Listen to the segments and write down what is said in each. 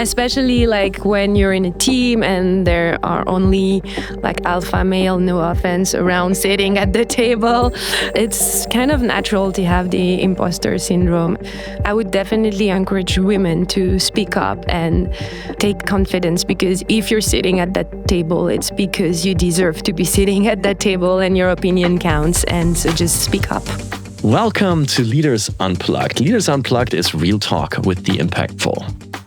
especially like when you're in a team and there are only like alpha male, no offense, around sitting at the table. It's kind of natural to have the imposter syndrome. I would definitely encourage women to speak up and take confidence, because if you're sitting at that table, it's because you deserve to be sitting at that table and your opinion counts. And so just speak up. Welcome to Leaders Unplugged. Leaders Unplugged is real talk with the impactful.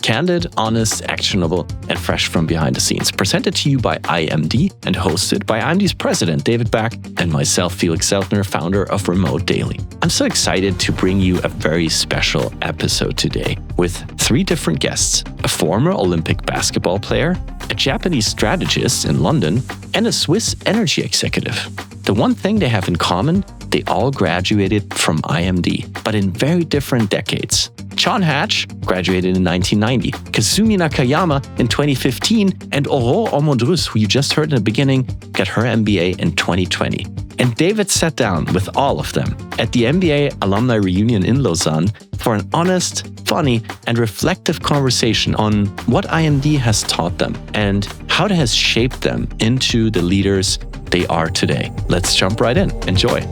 Candid, honest, actionable, and fresh from behind the scenes. Presented to you by IMD and hosted by IMD's President David Bach and myself, Felix Seltner, founder of Remote Daily. I'm so excited to bring you a very special episode today with 3 different guests: a former Olympic basketball player, a Japanese strategist in London, and a Swiss energy executive. The one thing they have in common: they all graduated from IMD, but in very different decades. John Hatch graduated in 1990, Kazumi Nakayama in 2015, and Aurore Amaudruz, who you just heard in the beginning, got her MBA in 2020. And David sat down with all of them at the MBA alumni reunion in Lausanne for an honest, funny, and reflective conversation on what IMD has taught them and how it has shaped them into the leaders they are today. Let's jump right in. Enjoy.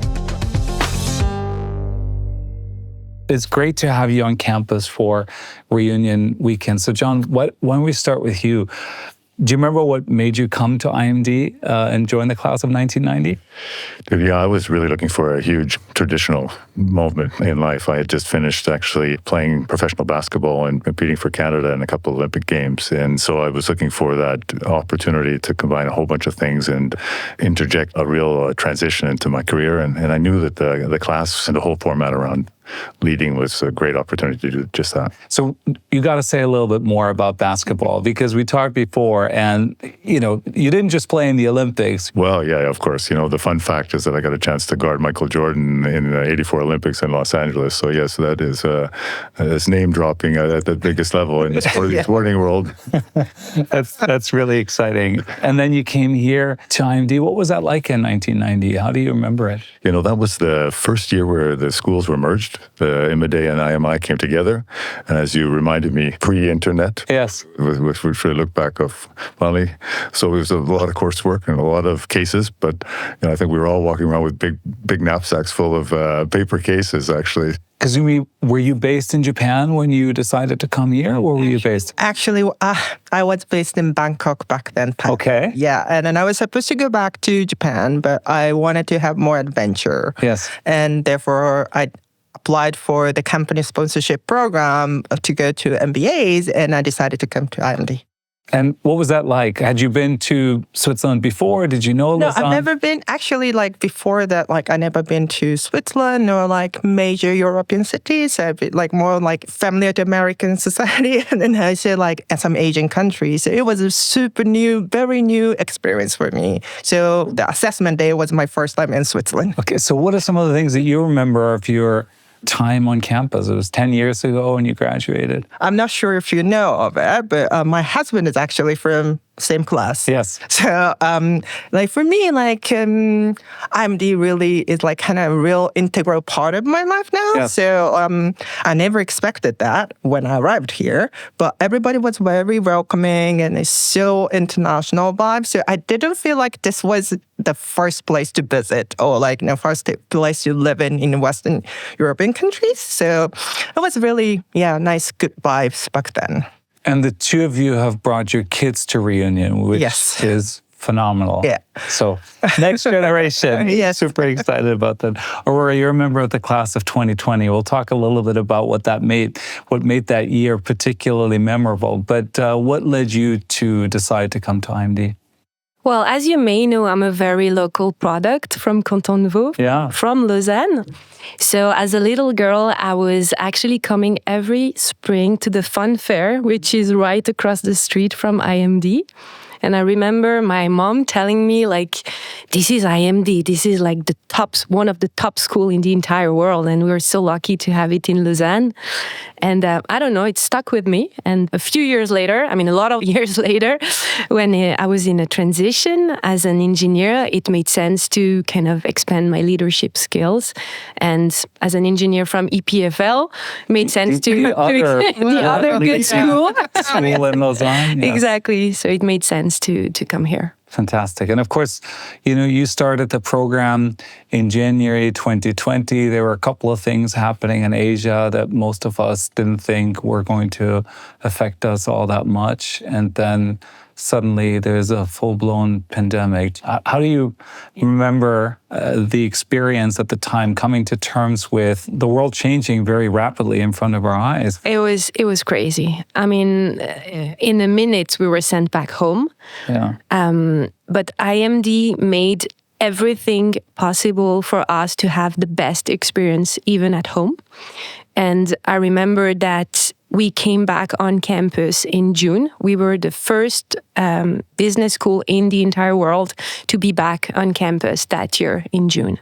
It's great to have you on campus for reunion weekend. So John, why don't we start with you? Do you remember what made you come to IMD and join the class of 1990? Yeah, I was really looking for a huge traditional moment in life. I had just finished actually playing professional basketball and competing for Canada in a couple of Olympic Games. And so I was looking for that opportunity to combine a whole bunch of things and interject a real transition into my career. And I knew that the class and the whole format around leading was a great opportunity to do just that. So you got to say a little bit more about basketball, because we talked before and, you didn't just play in the Olympics. Well, yeah, of course. The fun fact is that I got a chance to guard Michael Jordan in the 84 Olympics in Los Angeles. So yes, that is name dropping at the biggest level in the sporting world. That's really exciting. And then you came here to IMD. What was that like in 1990? How do you remember it? That was the first year where the schools were merged. The IMD and IMI came together, and as you reminded me, pre-internet. Yes. Which we look back of fondly. So it was a lot of coursework and a lot of cases, but I think we were all walking around with big knapsacks full of paper cases, actually. Kazumi, were you based in Japan when you decided to come here, or were you based? Actually, I was based in Bangkok back then. Okay. Yeah, and then I was supposed to go back to Japan, but I wanted to have more adventure. Yes. And therefore, I applied for the company sponsorship program to go to MBAs, and I decided to come to IMD. And what was that like? Had you been to Switzerland before? Did you know Lausanne? No, I've never been. Actually, before that, I never been to Switzerland or major European cities. I've been more familiar to American society, and then I say some Asian countries. So it was a super new, very new experience for me. So the assessment day was my first time in Switzerland. Okay, so what are some of the things that you remember of your time on campus? It was 10 years ago when you graduated. I'm not sure if you know of it, but my husband is actually from same class. Yes. So, for me, IMD really is kind of a real integral part of my life now. Yes. So, I never expected that when I arrived here, but everybody was very welcoming and it's so international vibe. So I didn't feel like this was the first place to visit or first place to live in Western European countries. So it was really, nice, good vibes back then. And the two of you have brought your kids to reunion, which is phenomenal. Yeah. So next generation. Yes. Super excited about that. Aurore, you're a member of the class of 2020. We'll talk a little bit about what made that year particularly memorable. But what led you to decide to come to IMD? Well, as you may know, I'm a very local product from Canton de Vaud, from Lausanne. So as a little girl, I was actually coming every spring to the fun fair, which is right across the street from IMD. And I remember my mom telling me, this is IMD. This is one of the top schools in the entire world. And we were so lucky to have it in Lausanne. And I don't know, it stuck with me. And a few years later, a lot of years later, when I was in a transition as an engineer, it made sense to kind of expand my leadership skills. And as an engineer from EPFL, it made sense to the other good school. School in Lausanne. Yeah. Exactly. So it made sense to come here. Fantastic. And of course, you started the program in January 2020. There were a couple of things happening in Asia that most of us didn't think were going to affect us all that much. And then suddenly there's a full-blown pandemic. How do you remember the experience at the time, coming to terms with the world changing very rapidly in front of our eyes? It was crazy. In a minute, we were sent back home. Yeah. But IMD made everything possible for us to have the best experience, even at home. And I remember that we came back on campus in June. We were the first business school in the entire world to be back on campus that year in June.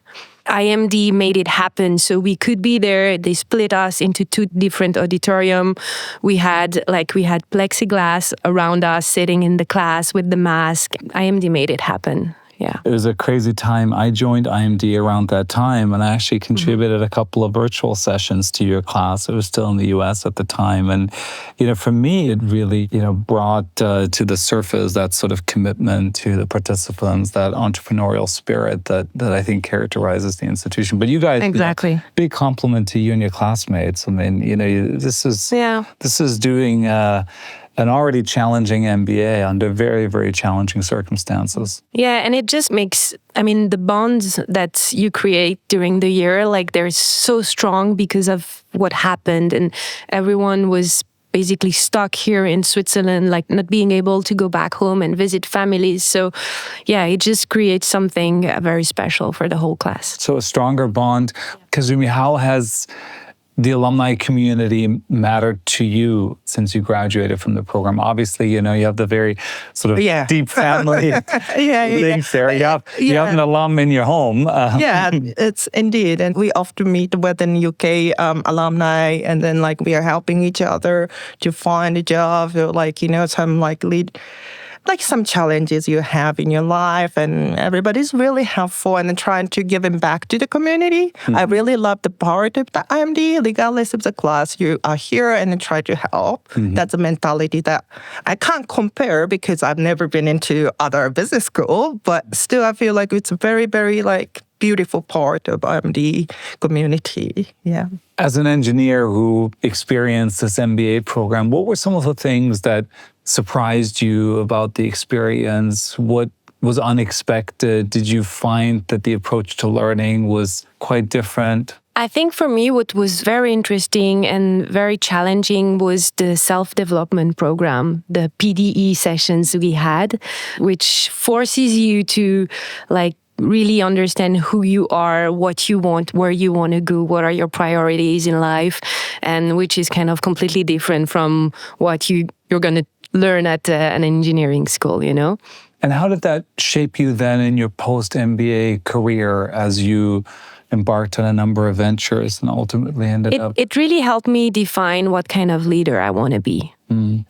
IMD made it happen so we could be there. They split us into 2 different auditorium. We had plexiglass around us sitting in the class with the mask. IMD made it happen. Yeah. It was a crazy time. I joined IMD around that time, and I actually contributed a couple of virtual sessions to your class. It was still in the US at the time. And, for me, it really, brought to the surface that sort of commitment to the participants, that entrepreneurial spirit that I think characterizes the institution. But you guys, exactly. Big compliment to you and your classmates. This is doing an already challenging MBA under very, very challenging circumstances. Yeah, and it just makes, the bonds that you create during the year, they're so strong because of what happened. And everyone was basically stuck here in Switzerland, not being able to go back home and visit families. So yeah, it just creates something very special for the whole class. So a stronger bond. Kazumi, how has the alumni community mattered to you since you graduated from the program? Obviously, you have the very sort of deep family links there. You have an alum in your home. Yeah, it's indeed. And we often meet with an UK alumni, and then we are helping each other to find a job, or some some challenges you have in your life, and everybody's really helpful and trying to give back to the community. Mm-hmm. I really love the part of the IMD, regardless of the class. You are here and try to help. Mm-hmm. That's a mentality that I can't compare because I've never been into other business school, but still I feel it's a very, very beautiful part of IMD community. Yeah. As an engineer who experienced this MBA program, what were some of the things that surprised you about the experience? What was unexpected? Did you find that the approach to learning was quite different? I think for me, what was very interesting and very challenging was the self-development program, the PDE sessions we had, which forces you to really understand who you are, what you want, where you want to go, what are your priorities in life, and which is kind of completely different from what you're going to learn at an engineering school, And how did that shape you then in your post-MBA career as you embarked on a number of ventures and ultimately ended up? It really helped me define what kind of leader I want to be.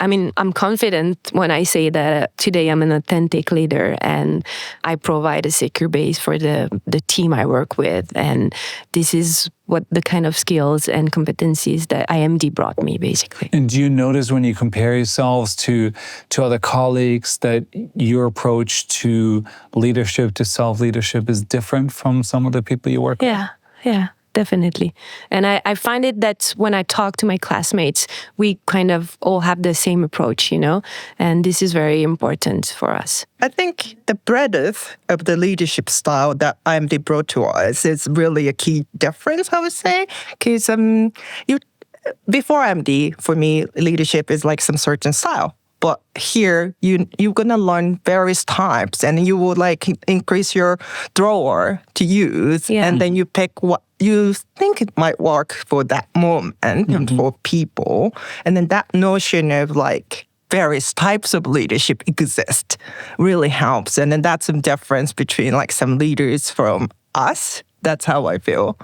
I'm confident when I say that today I'm an authentic leader and I provide a secure base for the team I work with. And this is what the kind of skills and competencies that IMD brought me, basically. And do you notice when you compare yourselves to other colleagues that your approach to leadership, to self-leadership is different from some of the people you work with? Yeah. Definitely. And I find it that when I talk to my classmates, we kind of all have the same approach, and this is very important for us. I think the breadth of the leadership style that IMD brought to us is really a key difference, I would say, because before IMD, for me, leadership is some certain style. But here, you're going to learn various types, and you will increase your drawer to use, and then you pick what you think it might work for that moment and for people. And then that notion of various types of leadership exist really helps. And then that's some difference between some leaders from us. That's how I feel.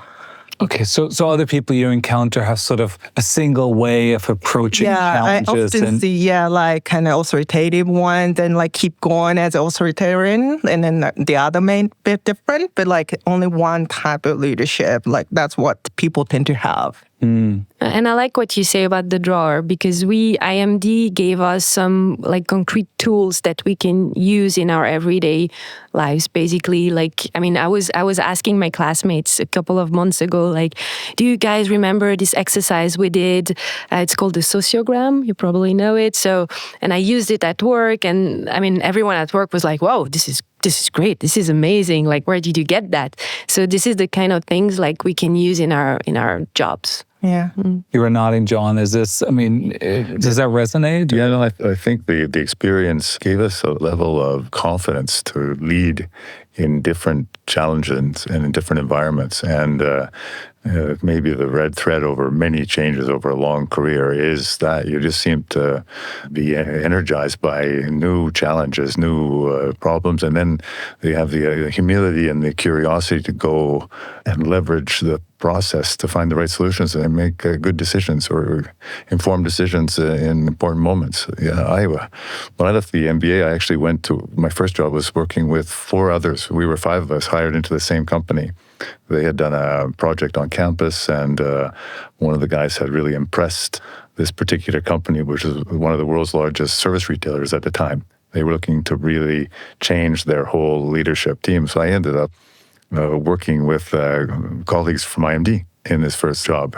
Okay, so other people you encounter have sort of a single way of approaching I challenges. often see, like kind of authoritative ones and like keep going as authoritarian, and then the other may be different, but like only one type of leadership. Like that's what people tend to have. And I like what you say about the drawer, because IMD gave us some like concrete tools that we can use in our everyday lives. Basically, like, I mean, I was asking my classmates a couple of months ago, like, do you guys remember this exercise we did? It's called the sociogram. You probably know it. So, and I used it at work, and I mean, everyone at work was like, "Whoa, this is great. This is amazing. Like, where did you get that?" So this is the kind of things like we can use in our jobs. Yeah. You were nodding, John. Is this, I mean, does that resonate? Yeah, no, I think the experience gave us a level of confidence to lead in different challenges and in different environments. And maybe the red thread over many changes over a long career is that you just seem to be energized by new challenges, new problems, and then you have the humility and the curiosity to go and leverage the process to find the right solutions and make good decisions or informed decisions in important moments. Yeah, when I left the MBA, I actually went to, my first job was working with 4 others. We were 5 of us hired into the same company. They had done a project on campus, and one of the guys had really impressed this particular company, which is one of the world's largest service retailers at the time. They were looking to really change their whole leadership team. So I ended up working with colleagues from IMD in this first job.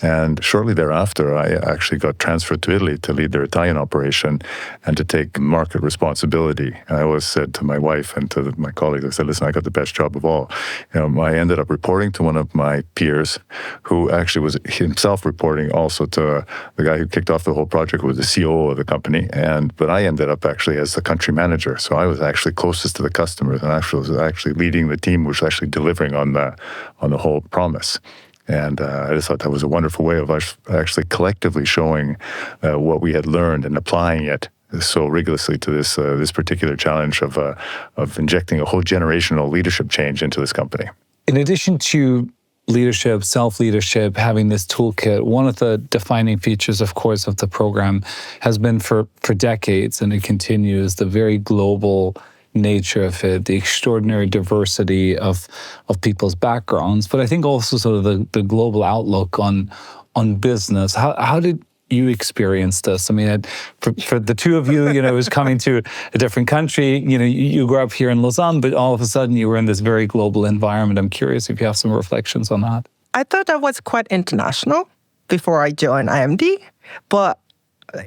And shortly thereafter, I actually got transferred to Italy to lead their Italian operation and to take market responsibility. I always said to my wife and to my colleagues, I said, listen, I got the best job of all. I ended up reporting to one of my peers who actually was himself reporting also to the guy who kicked off the whole project, who was the COO of the company. But I ended up actually as the country manager. So I was actually closest to the customers and was actually leading the team, which was actually delivering on the whole promise. And I just thought that was a wonderful way of us actually collectively showing what we had learned and applying it so rigorously to this particular challenge of injecting a whole generational leadership change into this company. In addition to leadership, self-leadership, having this toolkit, one of the defining features, of course, of the program has been for decades, and it continues, the very global nature of it, the extraordinary diversity of people's backgrounds, but I think also sort of the global outlook on business. How did you experience this? I mean, for the two of you, it was coming to a different country. You grew up here in Lausanne, but all of a sudden you were in this very global environment. I'm curious if you have some reflections on that. I thought I was quite international before I joined IMD, but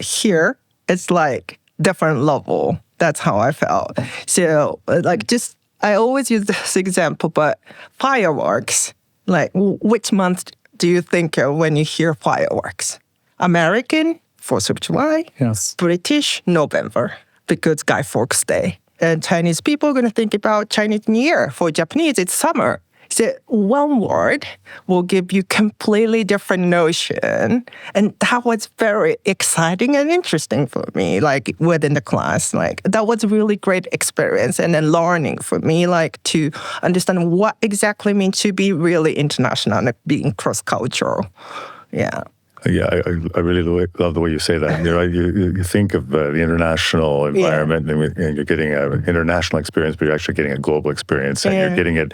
here it's like different level. That's how I felt. So, I always use this example, but fireworks, like, which month do you think of when you hear fireworks? American, 4th of July. Yes. British, November, because Guy Fawkes Day. And Chinese people are going to think about Chinese New Year. For Japanese, it's summer. So one word will give you completely different notion. And that was very exciting and interesting for me, like within the class. Like that was a really great experience and then learning for me, like to understand what exactly means to be really international and being cross-cultural. Yeah. Yeah, I really love the way you say that. You think of the international environment, and you're getting an international experience, but you're actually getting a global experience, and you're getting it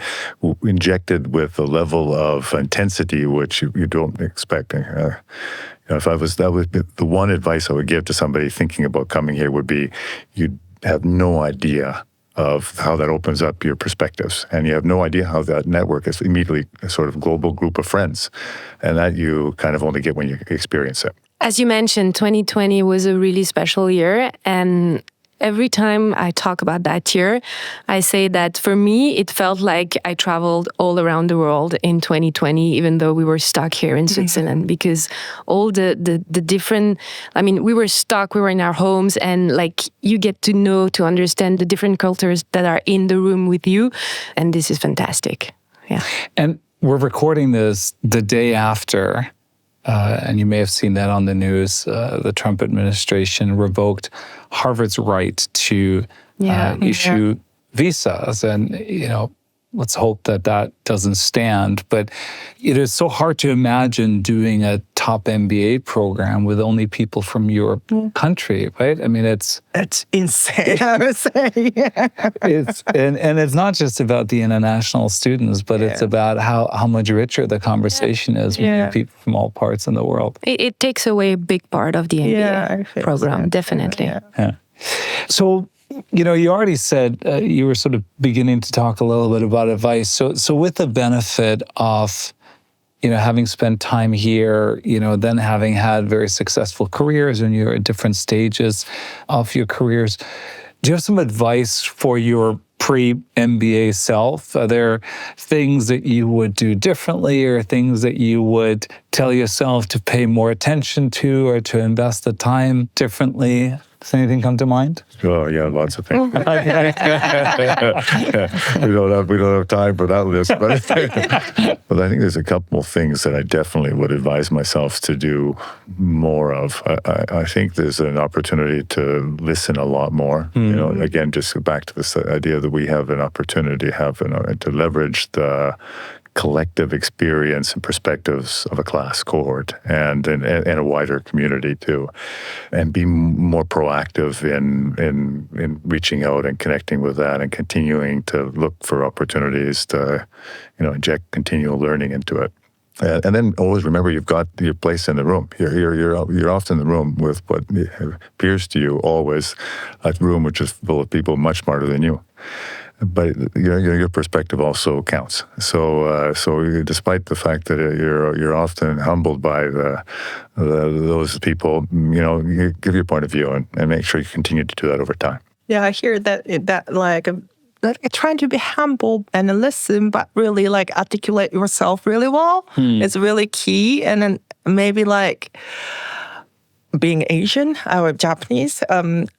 injected with a level of intensity which you don't expect. If that would be the one advice I would give to somebody thinking about coming here would be, you have no idea of how that opens up your perspectives. And you have no idea how that network is immediately a sort of global group of friends. And that you kind of only get when you experience it. As you mentioned, 2020 was a really special year. And every time I talk about that year, I say that for me, it felt like I traveled all around the world in 2020, even though we were stuck here in Switzerland, because all the different, we were stuck, we were in our homes, and like you get to understand the different cultures that are in the room with you. And this is fantastic. Yeah. And we're recording this the day after, and you may have seen that on the news, the Trump administration revoked Harvard's right to issue visas. And, let's hope that that doesn't stand. But it is so hard to imagine doing a top MBA program with only people from your country, right? I mean, it's insane, I would say. and it's not just about the international students, but it's about how much richer the conversation is with people from all parts in the world. It takes away a big part of the MBA program, definitely. Yeah. So, you know, you already said you were sort of beginning to talk a little bit about advice. So with the benefit of, you know, having spent time here, you know, then having had very successful careers and you're at different stages of your careers, do you have some advice for your pre-MBA self? Are there things that you would do differently or things that you would tell yourself to pay more attention to or to invest the time differently? Does anything come to mind? Oh, yeah, lots of things. We don't have time for that list, but I think there's a couple of things that I definitely would advise myself to do more of. I think there's an opportunity to listen a lot more. You know, again, just go back to this idea that we have an opportunity to leverage the collective experience and perspectives of a class cohort and a wider community too, and be more proactive in reaching out and connecting with that and continuing to look for opportunities to, you know, inject continual learning into it. And then always remember you've got your place in the room. You're often in the room with what appears to you always a room which is full of people much smarter than you. But your perspective also counts. So despite the fact that you're often humbled by those people, you know, you give your point of view and make sure you continue to do that over time. Yeah, I hear that like trying to be humble and listen, but really like articulate yourself really well is really key. And then maybe like being Asian or Japanese, I'm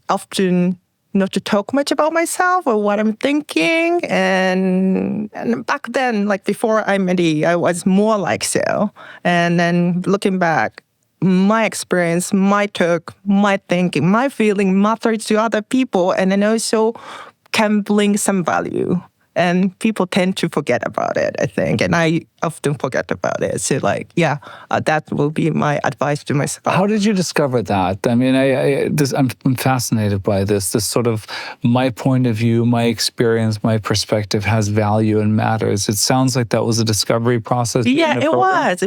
often not to talk much about myself or what I'm thinking. And back then, like before IMD, I was more like so. And then looking back, my experience, my talk, my thinking, my feeling matters to other people, and then also can bring some value. And people tend to forget about it, I think. And I often forget about it. So like, that will be my advice to myself. How did you discover that? I mean, I'm fascinated by this sort of my point of view, my experience, my perspective has value and matters. It sounds like that was a discovery process. Yeah, it was.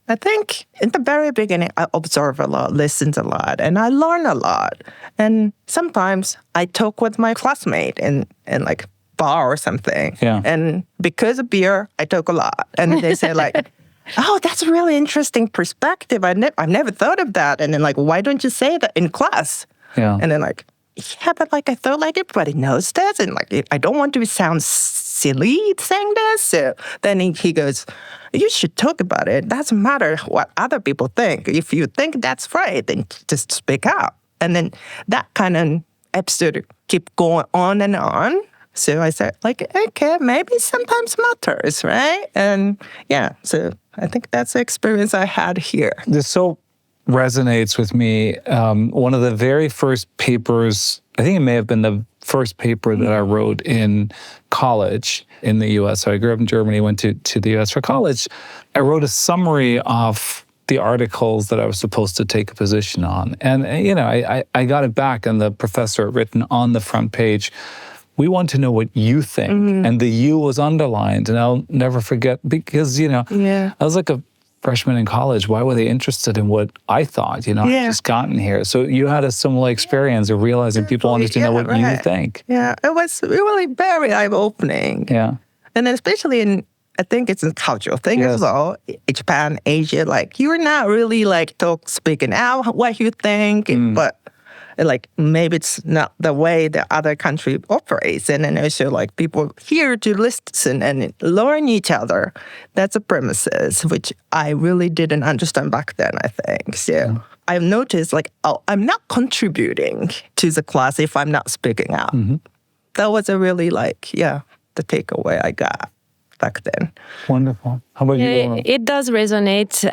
I think in the very beginning, I observe a lot, listen a lot, and I learn a lot. And sometimes I talk with my classmate and like, bar or something. Yeah. And because of beer, I talk a lot. And they say like, oh, that's a really interesting perspective. I've never thought of that. And then like, why don't you say that in class? Yeah. And then like, yeah, but like I thought like everybody knows this. And like, I don't want to sound silly saying this. So then he goes, you should talk about it. It doesn't matter what other people think. If you think that's right, then just speak out. And then that kind of episode keep going on and on. So I said, like, okay, maybe sometimes matters, right? And yeah, so I think that's the experience I had here. This so resonates with me. One of the very first papers, I think it may have been the first paper that I wrote in college in the U.S. So I grew up in Germany, went to the U.S. for college. I wrote a summary of the articles that I was supposed to take a position on. And, you know, I got it back, and the professor had written on the front page, we want to know what you think. Mm-hmm. And the you was underlined. And I'll never forget, because, you know, I was like a freshman in college. Why were they interested in what I thought? You know, I'd just gotten here. So you had a similar experience of realizing people wanted to know what you think. Yeah, it was really very eye-opening. Yeah. And then especially I think it's a cultural thing as well. Japan, Asia, like, you're not really like speaking out what you think, but like maybe it's not the way the other country operates. And then also like people here to listen and learn each other. That's a premises, which I really didn't understand back then, I think. So I've noticed like, I'm not contributing to the class if I'm not speaking out. Mm-hmm. That was a really like, the takeaway I got back then. Wonderful. How about you, Laura? It does resonate.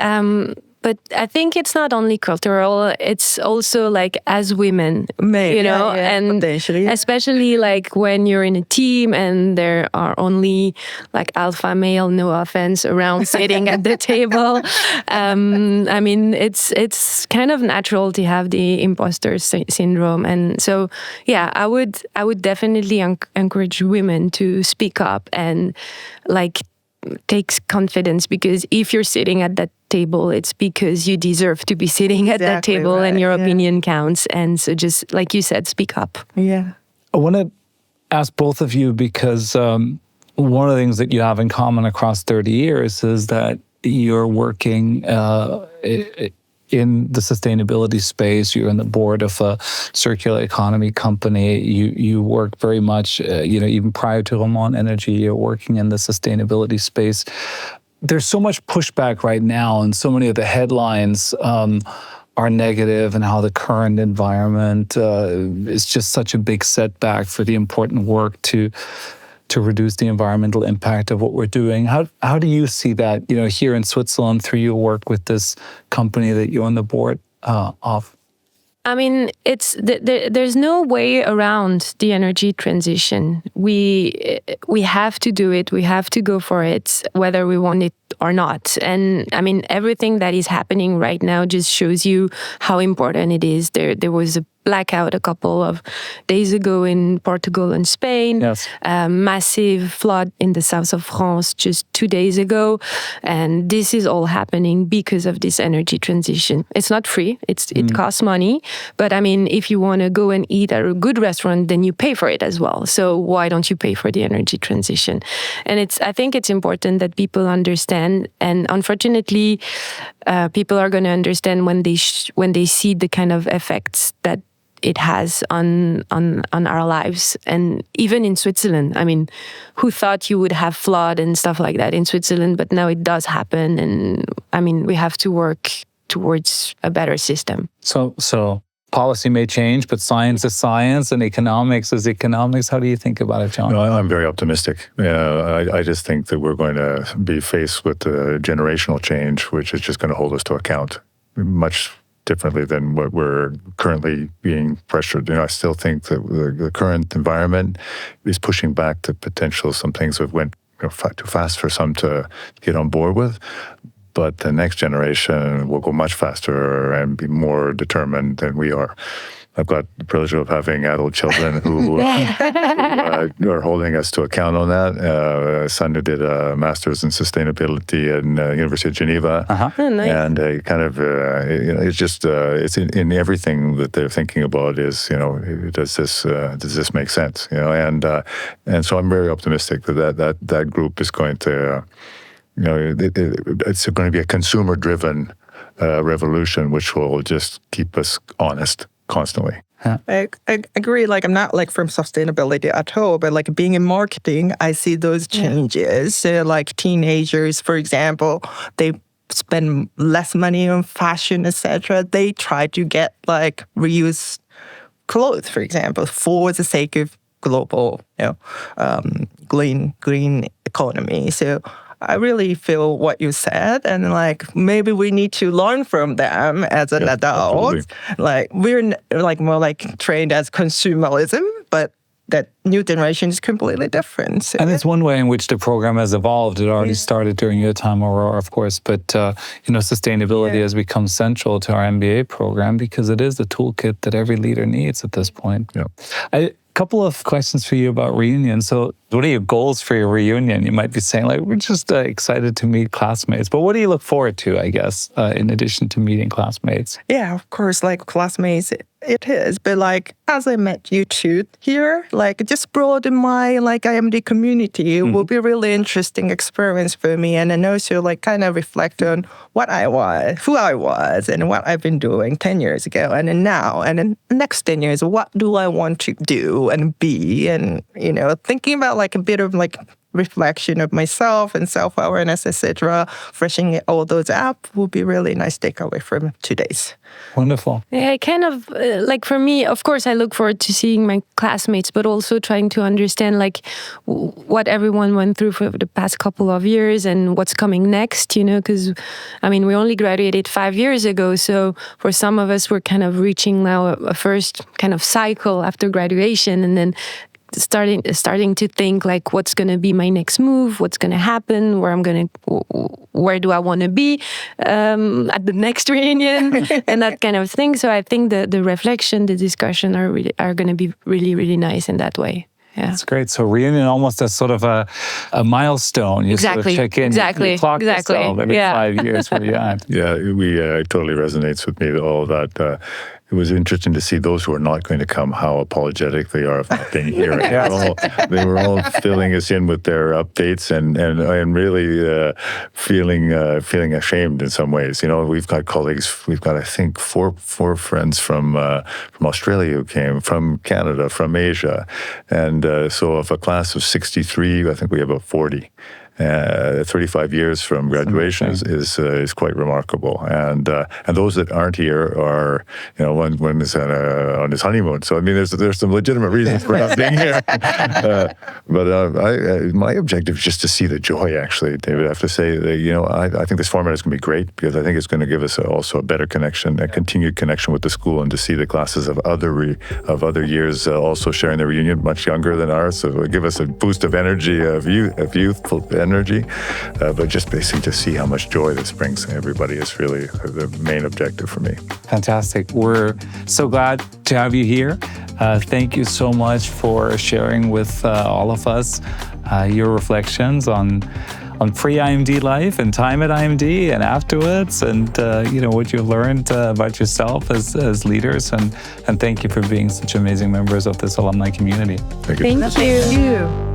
But I think it's not only cultural, it's also like as women, Maybe, you know, and potentially. especially like when you're in a team and there are only like alpha male, no offense, around sitting at the table. I mean, it's kind of natural to have the imposter syndrome. And so, yeah, I would definitely encourage women to speak up and like takes confidence, because if you're sitting at that table, it's because you deserve to be sitting at that table, and your opinion counts. And so just like you said, speak up. Yeah. I want to ask both of you, because one of the things that you have in common across 30 years is that you're working in the sustainability space. You're in the board of a circular economy company. You work very much, even prior to Roman Energy, you're working in the sustainability space. There's so much pushback right now, and so many of the headlines are negative, and how the current environment is just such a big setback for the important work to reduce the environmental impact of what we're doing. How do you see that, here in Switzerland through your work with this company that you're on the board of? I mean, there's no way around the energy transition. We have to do it. We have to go for it, whether we want it or not. And I mean, everything that is happening right now just shows you how important it is. There was a blackout a couple of days ago in Portugal and Spain. Yes. Massive flood in the south of France just 2 days ago. And this is all happening because of this energy transition. It's not free. It costs money. But I mean, if you want to go and eat at a good restaurant, then you pay for it as well. So why don't you pay for the energy transition? And I think it's important that people understand. And unfortunately, people are going to understand when they see the kind of effects that it has on our lives. And even in Switzerland, I mean, who thought you would have flood and stuff like that in Switzerland? But now it does happen. And I mean, we have to work towards a better system. So policy may change, but science is science and economics is economics. How do you think about it, John? No, I'm very optimistic. I just think that we're going to be faced with a generational change, which is just going to hold us to account much differently than what we're currently being pressured. I still think that the current environment is pushing back the potential. Some things have went too fast for some to get on board with. But the next generation will go much faster and be more determined than we are. I've got the privilege of having adult children who are holding us to account on that. A son who did a master's in sustainability at University of Geneva, Oh, nice. and it's just it's in everything that they're thinking about is does this make sense? And so I'm very optimistic that group is going to it's going to be a consumer-driven revolution, which will just keep us honest constantly. I agree. Like, I'm not like from sustainability at all, but like being in marketing, I see those changes. So like teenagers, for example, they spend less money on fashion, etc. They try to get like reused clothes, for example, for the sake of global, green economy. So I really feel what you said, and like maybe we need to learn from them as an adult. Absolutely. Like we're like more like trained as consumerism, but that new generation is completely different. So, And it's one way in which the program has evolved. It already started during your time, Aurore, of course, but sustainability has become central to our MBA program because it is the toolkit that every leader needs at this point. Yeah. A couple of questions for you about reunion. So what are your goals for your reunion? You might be saying, like, we're just excited to meet classmates. But what do you look forward to, I guess, in addition to meeting classmates? yeah, of course, like classmates, it is. But like, as I met you two here, like just broaden my like IMD community. It will be a really interesting experience for me. And then also like kind of reflect on what I was, who I was, and what I've been doing 10 years ago. And then now, and then the next 10 years, what do I want to do and be? And, thinking about like a bit of like reflection of myself and self-awareness, etc., freshening all those up will be really nice takeaway from today's. Wonderful. Yeah, I kind of, like for me, of course, I look forward to seeing my classmates, but also trying to understand like what everyone went through for the past couple of years and what's coming next, because, I mean, we only graduated 5 years ago. So for some of us, we're kind of reaching now a first kind of cycle after graduation, and then starting to think like, what's going to be my next move, what's going to happen, where do I want to be at the next reunion and that kind of thing. So I think the reflection, the discussion are going to be really, really nice in that way. Yeah. That's great. So reunion almost as sort of a milestone. You exactly. sort of check in. You clock yourself every 5 years where you're at. Yeah, it totally resonates with me, all of that. It was interesting to see those who are not going to come, how apologetic they are of not being here. They were all filling us in with their updates and really feeling ashamed in some ways. We've got colleagues. We've got, I think, four friends from Australia who came, from Canada, from Asia, and so of a class of 63, I think we have about 40. 35 years from graduation is quite remarkable, and those that aren't here are, one is on his honeymoon. So I mean, there's some legitimate reasons for not being here. But my objective is just to see the joy. Actually, David, I have to say that I think this format is going to be great because I think it's going to give us also a better connection, a continued connection with the school, and to see the classes of other years also sharing their reunion, much younger than ours. So it'll give us a boost of energy, of youthful energy, but just basically to see how much joy this brings everybody is really the main objective for me. Fantastic. We're so glad to have you here. Thank you so much for sharing with all of us your reflections on pre-IMD life and time at IMD and afterwards, and what you learned about yourself as leaders, and thank you for being such amazing members of this alumni community. Thank you. Thank you.